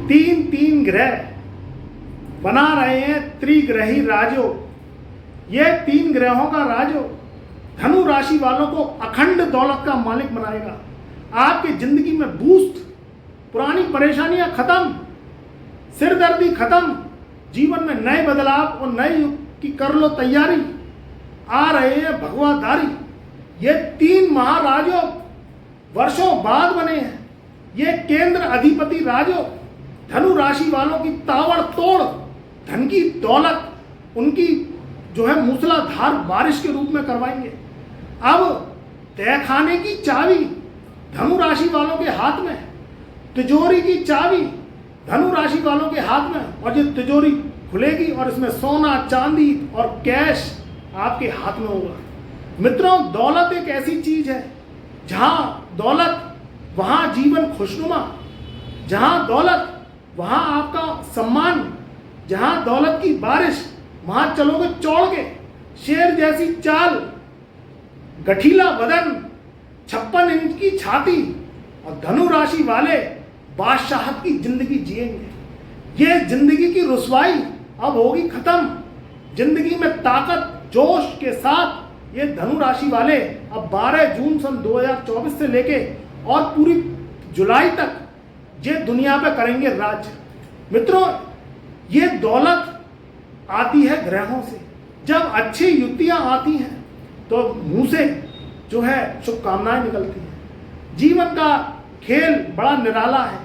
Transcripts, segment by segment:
तीन तीन ग्रह बना रहे हैं त्रिग्रही राजयोग। ये तीन ग्रहों का राजयोग धनु राशि वालों को अखंड दौलत का मालिक बनाएगा। आपकी जिंदगी में बूस्ट, पुरानी परेशानियां खत्म, सिरदर्दी खत्म, जीवन में नए बदलाव और नए युग की कर लो तैयारी। आ रहे हैं भगवाधारी। ये तीन महाराजयोग वर्षों बाद बने हैं। ये केंद्र अधिपति राजयोग धनु राशि वालों की ताबड़तोड़ धन की दौलत उनकी जो है मूसलाधार बारिश के रूप में करवाएंगे। अब तहखाने की चाबी धनु राशि वालों के हाथ में, तिजोरी की चाबी धनु राशि वालों के हाथ में, और ये तिजोरी खुलेगी और इसमें सोना चांदी और कैश आपके हाथ में होगा। मित्रों, दौलत एक ऐसी चीज है, जहां दौलत वहां जीवन खुशनुमा, जहां दौलत वहां आपका सम्मान, जहां दौलत की बारिश वहां चलोगे चौड़ के। शेर जैसी चाल, गठीला बदन, 56 इंच की छाती और धनु राशि वाले बादशाहत की जिंदगी जिएंगे। ये जिंदगी की रुसवाई अब होगी खत्म। जिंदगी में ताकत जोश के साथ ये धनु राशि वाले अब 12 जून सन 2024 से लेके और पूरी जुलाई तक ये दुनिया पे करेंगे राज। मित्रों, ये दौलत आती है ग्रहों से। जब अच्छी युक्तियां आती हैं तो मुंह से जो है शुभकामनाएं निकलती हैं। जीवन का खेल बड़ा निराला है।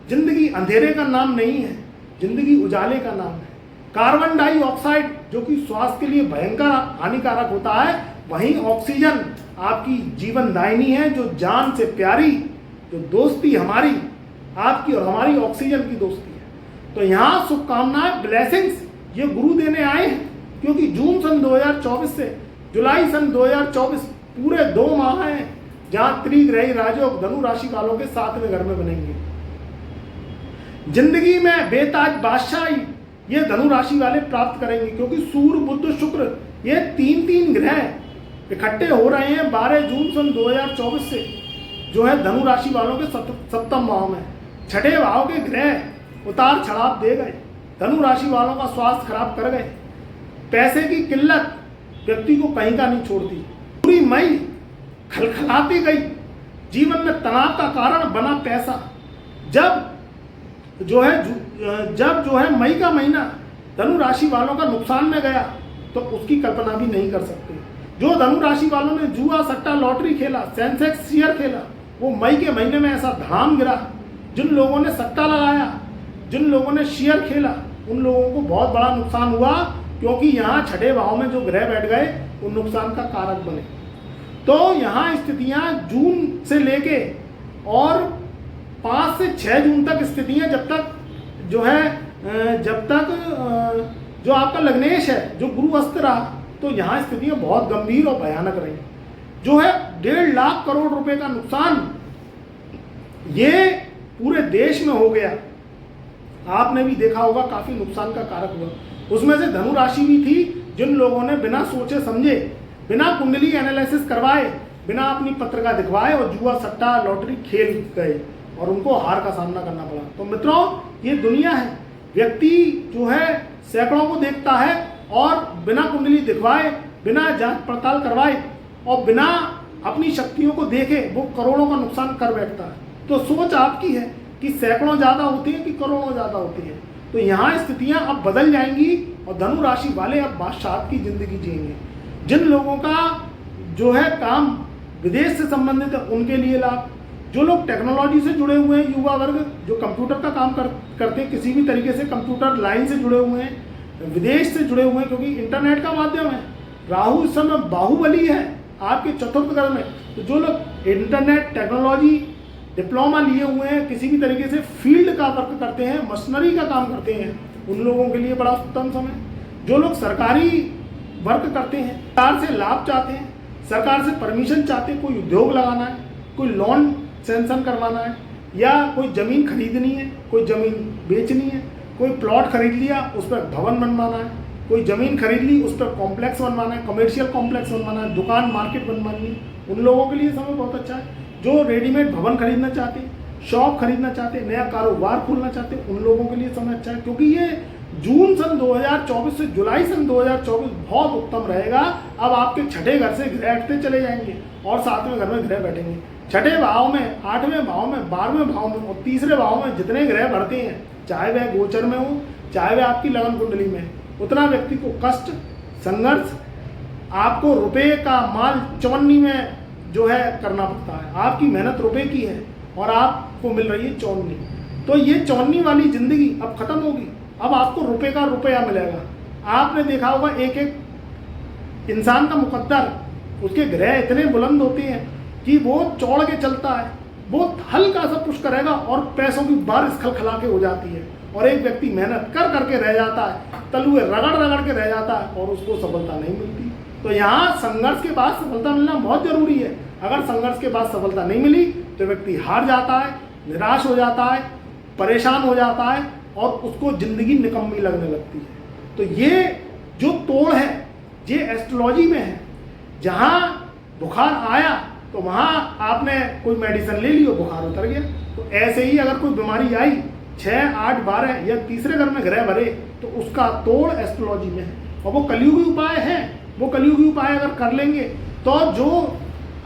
जिंदगी अंधेरे का नाम नहीं है, जिंदगी उजाले का नाम है। कार्बन डाइऑक्साइड जो कि स्वास्थ्य के लिए भयंकर हानिकारक होता है, वहीं ऑक्सीजन आपकी जीवन दायिनी है, जो जान से प्यारी, जो दोस्ती हमारी आपकी और हमारी ऑक्सीजन की दोस्ती है। तो यहाँ शुभकामनाएं, ब्लेसिंग्स ये गुरु देने आए हैं, क्योंकि जून सन 2024 से जुलाई सन 2024 पूरे 2 माह हैं जहां त्रिग्रही राजयोग धनु राशि वालों के 7वें घर में बनेंगे। जिंदगी में बेताज बादशाही ये धनु राशि वाले प्राप्त करेंगे, क्योंकि सूर्य बुध शुक्र ये तीन ग्रह इकट्ठे हो रहे हैं 12 जून सन 2024 से, जो है धनु राशि वालों के 7वें भाव में। छठे भाव के ग्रह उतार चढ़ाव दे गए, धनु राशि वालों का स्वास्थ्य खराब कर गए। पैसे की किल्लत व्यक्ति को कहीं का नहीं छोड़ती। पूरी मई खलखलाती गई, जीवन में तनाव का कारण बना पैसा। जब जो है मई का महीना धनु राशि वालों का नुकसान में गया तो उसकी कल्पना भी नहीं कर सकते। जो धनु राशि वालों ने जुआ, सट्टा, लॉटरी खेला, सेंसेक्स शेयर खेला, वो मई के महीने में ऐसा धड़ाम गिरा। जिन लोगों ने सट्टा लगाया, जिन लोगों ने शेयर खेला, उन लोगों को बहुत बड़ा नुकसान हुआ, क्योंकि यहाँ छठे भाव में जो ग्रह बैठ गए वो नुकसान का कारक बने। तो यहाँ स्थितियाँ जून से लेके और 5 से 6 जून तक स्थितियाँ, जब तक जो आपका लग्नेश है, जो गुरु अस्त रहा, तो यहाँ स्थितियाँ बहुत गंभीर और भयानक रही। जो है 1.5 लाख करोड़ रुपए का नुकसान ये पूरे देश में हो गया। आपने भी देखा होगा, काफी नुकसान का कारक हुआ। उसमें से धनु राशि भी थी, जिन लोगों ने बिना सोचे समझे, बिना कुंडली एनालिसिस करवाए, बिना अपनी पत्रिका दिखवाए और जुआ, सट्टा, लॉटरी खेल गए और उनको हार का सामना करना पड़ा। तो मित्रों, ये दुनिया है। व्यक्ति जो है सैकड़ों को देखता है और बिना कुंडली दिखवाए, बिना जांच पड़ताल करवाए और बिना अपनी शक्तियों को देखे वो करोड़ों का नुकसान कर बैठता है। तो सोच आपकी है कि सैकड़ों ज़्यादा होती है कि करोड़ों ज़्यादा होती है। तो यहाँ स्थितियाँ अब बदल जाएंगी और धनु राशि वाले अब बादशाहत की जिंदगी जिएंगे। जिन लोगों का जो है काम विदेश से संबंधित है, उनके लिए लाभ। जो लोग टेक्नोलॉजी से जुड़े हुए हैं, युवा वर्ग जो कंप्यूटर का काम करते हैं, किसी भी तरीके से कंप्यूटर लाइन से जुड़े हुए हैं, विदेश से जुड़े हुए हैं, क्योंकि इंटरनेट का माध्यम है। राहु इस समय बाहुबली है आपके 4th घर में। तो जो लोग इंटरनेट टेक्नोलॉजी डिप्लोमा लिए हुए हैं, किसी भी तरीके से फील्ड का वर्क करते हैं, मशीनरी का काम करते हैं, उन लोगों के लिए बड़ा उत्तम समय। जो लोग सरकारी वर्क करते हैं, सरकार से लाभ चाहते हैं, सरकार से परमिशन चाहते हैं, कोई उद्योग लगाना है, कोई लोन सैंक्शन करवाना है, या कोई ज़मीन खरीदनी है, कोई ज़मीन बेचनी है, कोई प्लॉट खरीद लिया उस पर भवन बनवाना है, कोई ज़मीन खरीद ली उस पर कॉम्प्लेक्स बनवाना है, कमर्शियल कॉम्प्लेक्स बनवाना है, दुकान मार्केट बनवानी है, उन लोगों के लिए समय बहुत अच्छा है। जो रेडीमेड भवन खरीदना चाहते हैं, शॉप खरीदना चाहते हैं, नया कारोबार खोलना चाहते हैं, उन लोगों के लिए समय अच्छा है, क्योंकि ये जून सन 2024 से जुलाई सन 2024 बहुत उत्तम रहेगा। अब आपके छठे घर से ग्रह हटते चले जाएंगे और सातवें घर में ग्रह बैठेंगे। छठे भाव में, आठवें भाव में, 12वें भाव में और तीसरे भाव में जितने ग्रह बढ़ते हैं, चाहे वह गोचर में हो, चाहे वह आपकी लगन कुंडली में, उतना व्यक्ति को कष्ट, संघर्ष, आपको रुपए का माल चवन्नी में जो है करना पड़ता है। आपकी मेहनत रुपए की है और आपको मिल रही है चौन्नी। तो ये चौन्नी वाली जिंदगी अब खत्म होगी। अब आपको रुपए का रुपया मिलेगा। आपने देखा होगा एक एक इंसान का मुकद्दर, उसके ग्रह इतने बुलंद होते हैं कि वो चौड़ के चलता है, वो हल्का सा पुश करेगा और पैसों की बारिश खलखला के हो जाती है, और एक व्यक्ति मेहनत कर करके रह जाता है, तलुए रगड़ रगड़ के रह जाता है और उसको सफलता नहीं मिलती। तो यहाँ संघर्ष के बाद सफलता मिलना बहुत जरूरी है। अगर संघर्ष के बाद सफलता नहीं मिली तो व्यक्ति हार जाता है, निराश हो जाता है, परेशान हो जाता है और उसको जिंदगी निकम्मी लगने लगती है। तो ये जो तोड़ है ये एस्ट्रोलॉजी में है। जहाँ बुखार आया तो वहाँ आपने कोई मेडिसिन ले ली और बुखार उतर गया। तो ऐसे ही अगर कोई बीमारी आई 6, 8, 12 या तीसरे घर में ग्रह भरे तो उसका तोड़ एस्ट्रोलॉजी में है। और वो कलयुगी उपाय है। वो कलयुगी उपाय अगर कर लेंगे तो जो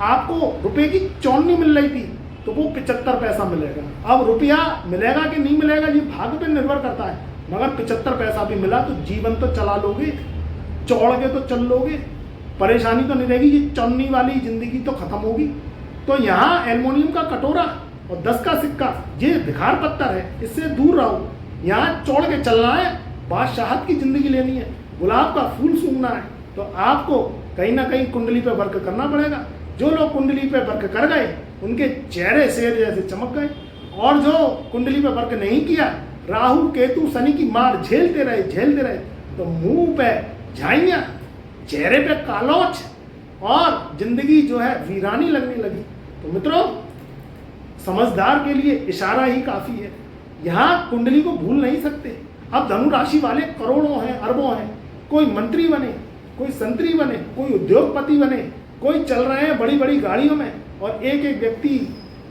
आपको रुपए की चौन्नी मिल रही थी तो वो 75 पैसा मिलेगा। अब रुपया मिलेगा कि नहीं मिलेगा ये भाग्य पे निर्भर करता है, मगर 75 पैसा भी मिला तो जीवन तो चला लोगे, चौड़ के तो चल लोगे, परेशानी तो नहीं रहेगी। ये चौन्नी वाली जिंदगी तो खत्म होगी। तो यहाँ एल्युमिनियम का कटोरा और 10 का सिक्का ये भिखार पत्थर है, इससे दूर रहो। यहाँ चौड़ के चलना है, बादशाहत की जिंदगी लेनी है, गुलाब का फूल सूंघना है। तो आपको कहीं ना कहीं कुंडली पे वर्क करना पड़ेगा। जो लोग कुंडली पे वर्क कर गए उनके चेहरे शेर जैसे चमक गए, और जो कुंडली पे वर्क नहीं किया, राहु केतु शनि की मार झेलते रहे तो मुंह पे झाइयाँ, चेहरे पे कालोच और जिंदगी जो है वीरानी लगने लगी। तो मित्रों, समझदार के लिए इशारा ही काफ़ी है। यहाँ कुंडली को भूल नहीं सकते। अब धनु राशि वाले करोड़ों हैं, अरबों हैं। कोई मंत्री बने, कोई संतरी बने, कोई उद्योगपति बने, कोई चल रहे हैं बड़ी बड़ी गाड़ियों में और एक एक व्यक्ति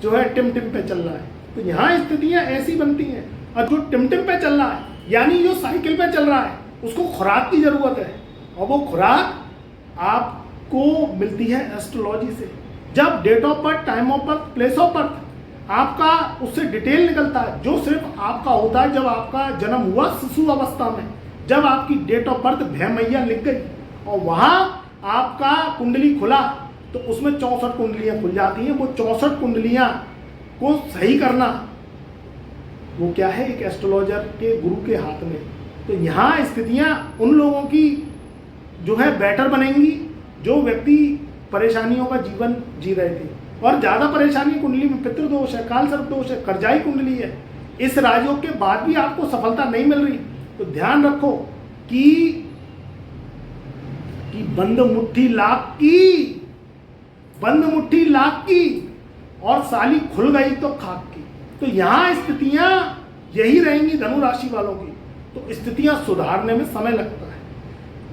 जो है टिम पे चल रहा है। तो यहाँ स्थितियाँ ऐसी बनती हैं। और जो टिम पे चल रहा है यानी जो साइकिल पे चल रहा है उसको खुराक की ज़रूरत है, और वो खुराक आपको मिलती है एस्ट्रोलॉजी से। जब date of birth, time of birth, place of birth आपका उससे डिटेल निकलता है, जो सिर्फ आपका होता है जब आपका जन्म हुआ शिशु अवस्था में, जब आपकी डेट ऑफ बर्थ भै मैया लिख गई और वहाँ आपका कुंडली खुला तो उसमें 64 कुंडलियाँ खुल जाती हैं। वो 64 कुंडलियाँ को सही करना वो क्या है, एक एस्ट्रोलॉजर के गुरु के हाथ में। तो यहाँ स्थितियाँ उन लोगों की जो है बेटर बनेंगी जो व्यक्ति परेशानियों का जीवन जी रहे थे। और ज़्यादा परेशानी कुंडली में पितृदोष है, काल सर्प दोष है, कर्जाई कुंडली है, इस राजयोग के बाद भी आपको सफलता नहीं मिल रही तो ध्यान रखो कि बंद मुट्ठी लाख की और साली खुल गई तो खाक की। तो यहाँ स्थितियाँ यही रहेंगी धनु राशि वालों की। तो स्थितियाँ सुधारने में समय लगता है,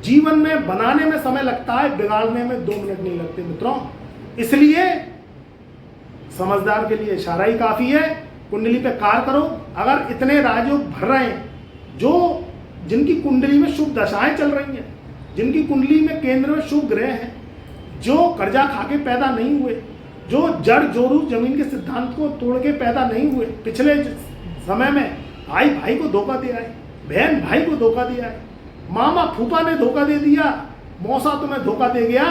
जीवन में बनाने में समय लगता है, बिगाड़ने में 2 मिनट नहीं लगते मित्रों। इसलिए समझदार के लिए इशारा ही काफ़ी है। कुंडली पे कार्य करो। अगर इतने राजयोग भर रहे हैं जो जिनकी कुंडली में शुभ दशाएं चल रही हैं, जिनकी कुंडली में केंद्र में शुभ ग्रह हैं, जो कर्जा खा के पैदा नहीं हुए, जो जड़ जोरू जमीन के सिद्धांत को तोड़ के पैदा नहीं हुए, पिछले समय में भाई को धोखा दिया है, बहन भाई को धोखा दिया है, मामा फूफा ने धोखा दे दिया, मौसा तुम्हें धोखा दे गया,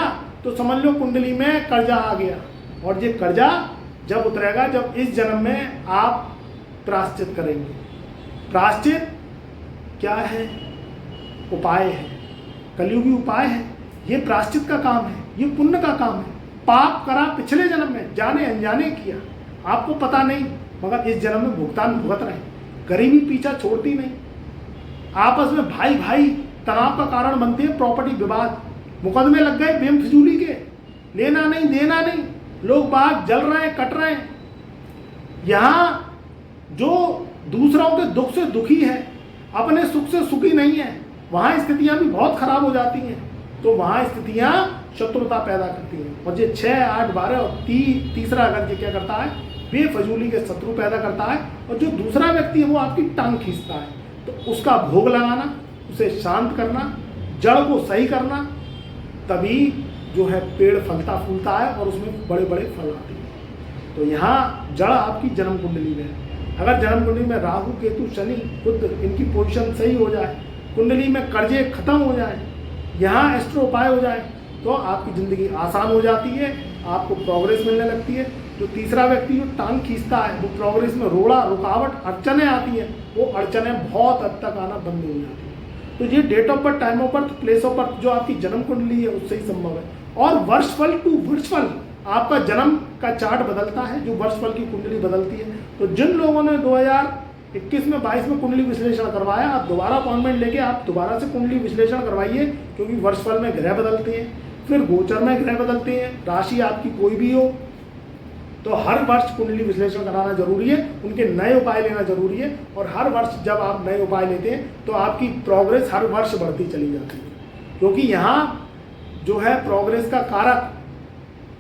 तो समझ लो कुंडली में कर्जा आ गया। और ये कर्जा जब उतरेगा जब इस जन्म में आप प्रायश्चित करेंगे। प्रायश्चित क्या है? उपाय है, कलयुगी उपाय है। ये प्रायश्चित का काम है, ये पुण्य का काम है। पाप करा पिछले जन्म में, जाने अनजाने किया, आपको पता नहीं, मगर इस जन्म में भुगतान भुगत रहे। गरीबी पीछा छोड़ती नहीं। आपस में भाई तनाव का कारण बनती है प्रॉपर्टी विवाद, मुकदमे लग गए बेफिजूली के, लेना नहीं देना नहीं, लोग बाग जल रहे हैं, कट रहे हैं। यहाँ जो दूसरों के दुख से दुखी है, अपने सुख से सुखी नहीं है, वहाँ स्थितियाँ भी बहुत खराब हो जाती हैं। तो वहाँ स्थितियाँ शत्रुता पैदा करती हैं। और ये 6, 8, 12 और तीसरा अगर ये क्या करता है, बेफजूली के शत्रु पैदा करता है, और जो दूसरा व्यक्ति है वो आपकी टांग खींचता है, तो उसका भोग लगाना, उसे शांत करना, जड़ को सही करना, तभी जो है पेड़ फलता फूलता है और उसमें बड़े बड़े फल आते हैं। तो यहाँ जड़ आपकी जन्म कुंडली में है। अगर जन्म कुंडली में राहु, केतु, शनि, बुध इनकी पोजीशन सही हो जाए, कुंडली में कर्जे खत्म हो जाए, यहाँ एस्ट्रो उपाय हो जाए, तो आपकी ज़िंदगी आसान हो जाती है, आपको प्रोग्रेस मिलने लगती है। जो तीसरा व्यक्ति जो टांग खींचता है, वो प्रोग्रेस में रोड़ा, रुकावट, अड़चने आती हैं, वो अड़चने बहुत हद तक आना बंद हो जाती है। तो ये date of birth, time of birth, place of birth जो आपकी जन्म कुंडली है उससे ही संभव है। और वर्षफल टू वर्षफल आपका जन्म का चार्ट बदलता है, जो वर्षफल की कुंडली बदलती है। तो जिन लोगों ने 2021 में 22 में कुंडली विश्लेषण करवाया, आप दोबारा अपॉइंटमेंट लेके आप दोबारा से कुंडली विश्लेषण करवाइए, क्योंकि वर्षफल में ग्रह बदलते हैं, फिर गोचर में ग्रह बदलते हैं, राशि आपकी कोई भी हो, तो हर वर्ष कुंडली विश्लेषण कराना जरूरी है, उनके नए उपाय लेना जरूरी है। और हर वर्ष जब आप नए उपाय लेते हैं तो आपकी प्रोग्रेस हर वर्ष बढ़ती चली जाती है, क्योंकि यहाँ जो है प्रोग्रेस का कारक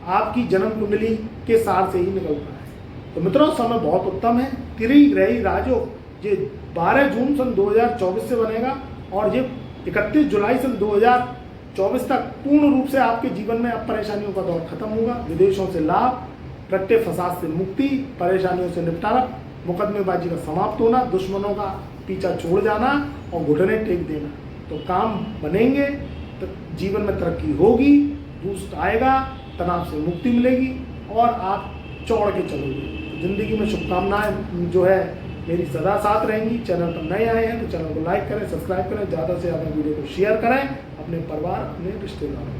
आपकी जन्म कुंडली के सार से ही निकलता है। तो मित्रों, समय बहुत उत्तम है। त्रिग्रही राजयोग ये 12 जून सन 2024 से बनेगा, और ये 31 जुलाई सन 2024 तक पूर्ण रूप से आपके जीवन में अब परेशानियों का दौर खत्म होगा। विदेशों से लाभ, रट्टे फसाद से मुक्ति, परेशानियों से निपटारा, मुकदमेबाजी का समाप्त होना, दुश्मनों का पीछा छोड़ जाना और घुटने टेक देना। तो काम बनेंगे, तो जीवन में तरक्की होगी, बूस्ट आएगा, तनाव से मुक्ति मिलेगी और आप चौड़ के चलोगे। जिंदगी में शुभकामनाएं जो है मेरी सदा साथ रहेंगी। चैनल पर नए आए हैं तो चैनल को लाइक करें, सब्सक्राइब करें, ज़्यादा से ज़्यादा वीडियो को शेयर करें अपने परिवार, अपने रिश्तेदारों।